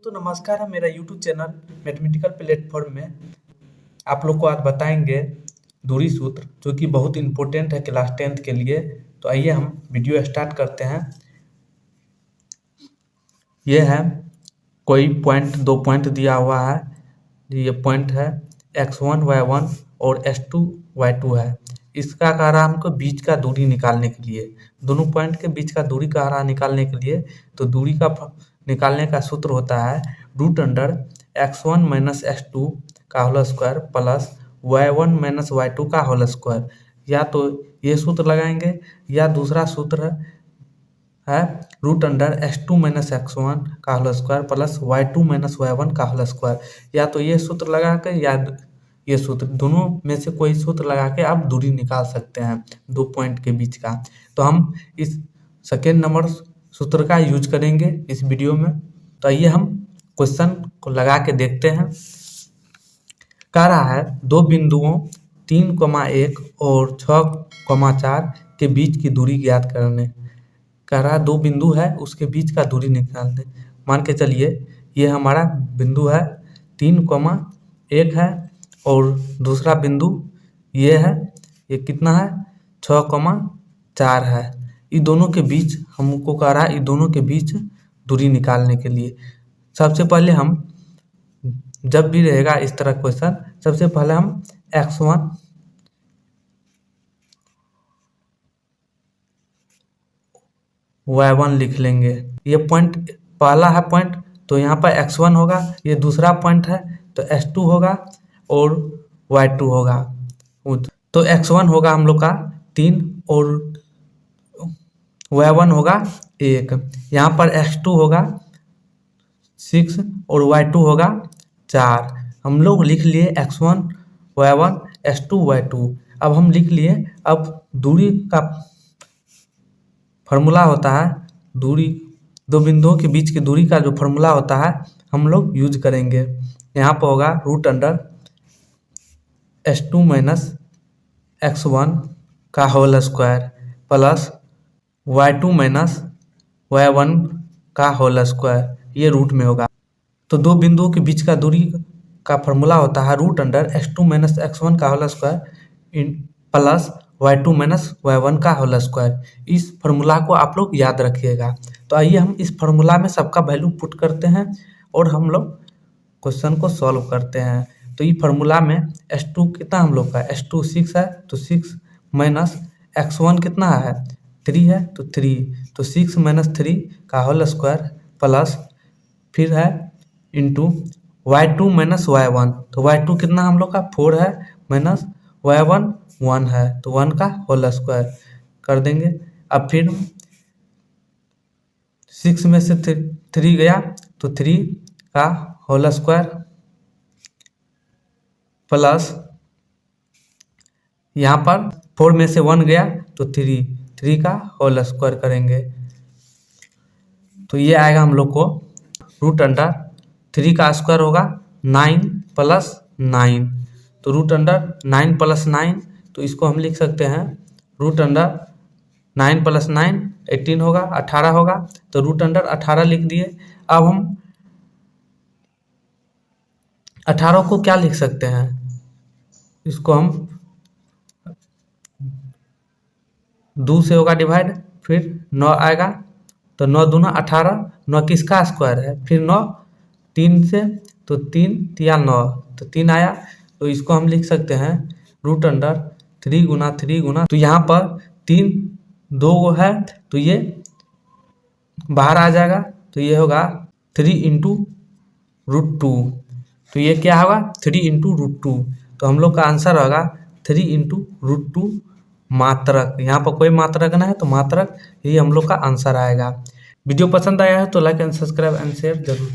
तो नमस्कार, हम मेरा यूट्यूब चैनल मैथमेटिकल प्लेटफॉर्म में आप लोग को आज बताएंगे दूरी सूत्र, जो कि बहुत इम्पोर्टेंट है क्लास 10th के लिए। तो आइए हम वीडियो स्टार्ट करते हैं। ये है कोई पॉइंट, दो पॉइंट दिया हुआ है। ये पॉइंट है x1 y1 और s2 y2 है। इसका कह रहा है हमको बीच का दूरी निकालने के लिए, दोनों पॉइंट के बीच का दूरी कह रहा है निकालने के लिए। तो दूरी का निकालने का सूत्र होता है √अंडर x1 माइनस x2 का whole square plus y1 minus y2 का होल स्क्वायर। या तो ये सूत्र लगाएंगे या दूसरा सूत्र है √अंडर x2 माइनस x1 का whole square plus y2 minus y1 का होल स्क्वायर। या तो ये सूत्र लगा के या ये सूत्र, दोनों में से कोई सूत्र लगा के आप दूरी निकाल सकते हैं दो पॉइंट के बीच का। तो हम इस सेकेंड नंबर सूत्र का यूज करेंगे इस वीडियो में। तो आइए हम क्वेश्चन को लगा के देखते हैं। कह रहा है दो बिंदुओं 3,1 और 6,4 के बीच की दूरी ज्ञात करने। कह रहा है दो बिंदु है, उसके बीच का दूरी निकालने। मान के चलिए ये हमारा बिंदु है 3,1 है और दूसरा बिंदु ये है, ये कितना है 6,4 है। इन दोनों के बीच हमको कह रहा है इन दोनों के बीच दूरी निकालने के लिए सबसे पहले हम, जब भी रहेगा इस तरह क्वेश्चन, सबसे पहले हम x1 y1 लिख लेंगे। ये पॉइंट पहला है पॉइंट, तो यहाँ पर x1 होगा। ये दूसरा पॉइंट है तो s2 होगा और y2 होगा। तो x1 होगा हम लोग का 3 और y1 होगा 1। यहाँ पर x2 होगा 6 और y2 होगा 4। हम लोग लिख लिए x1 y1 s2 y2। अब हम लिख लिए, अब दूरी का फॉर्मूला होता है, दूरी दो बिंदुओं के बीच की दूरी का जो फॉर्मूला होता है हम लोग यूज करेंगे। यहाँ पर होगा √अंडर s2 माइनस x1 का whole square plus y2 minus y1 का होल स्क्वायर, ये रूट में होगा। तो दो बिंदुओं के बीच का दूरी का फॉर्मूला होता है √अंडर x2 माइनस x1 का whole square plus y2 minus y1 का होल स्क्वायर। इस फॉर्मूला को आप लोग याद रखिएगा। तो आइए हम इस फॉर्मूला में सबका वैल्यू पुट करते हैं और हम लोग क्वेश्चन को सॉल्व करते हैं। तो ये फॉर्मूला में s2 कितना हम लोग का, s2 6 है तो 6 माइनस x1 कितना है 3 है तो 3, तो 6 माइनस 3 का होल स्क्वायर प्लस फिर है इंटू y2 माइनस y1। तो y2 कितना हम लोग का 4 है माइनस y1 1 है तो 1 का होल स्क्वायर कर देंगे। अब फिर 6 में से 3 गया तो 3 का होल स्क्वायर प्लस यहाँ पर 4 में से 1 गया तो 3 का होल स्क्वायर करेंगे। तो ये आएगा हम लोग को √अंडर 3 का स्क्वायर होगा 9 प्लस 9। तो √अंडर 9 प्लस 9, तो इसको हम लिख सकते हैं √अंडर 9 प्लस 9 18 होगा, 18 होगा। तो √अंडर 18 लिख दिए। अब हम 18 को क्या लिख सकते हैं, इसको हम 2 से होगा डिवाइड, फिर 9 आएगा तो 9 दूना 18, 9 किसका स्क्वायर है, फिर 9 3 से तो 3 तिया 9 तो 3 आया। तो इसको हम लिख सकते हैं √अंडर 3 गुना 3 गुना, तो यहाँ पर 3 2 है तो ये बाहर आ जाएगा, तो ये होगा 3 इंटू √2। तो ये क्या होगा 3 इंटू √2। तो हम लोग का आंसर होगा 3 इंटू √2 मात्रक। यहाँ पर कोई मात्रक ना है तो मात्रक, यही हम लोग का आंसर आएगा। वीडियो पसंद आया है तो like and subscribe and share जरूर।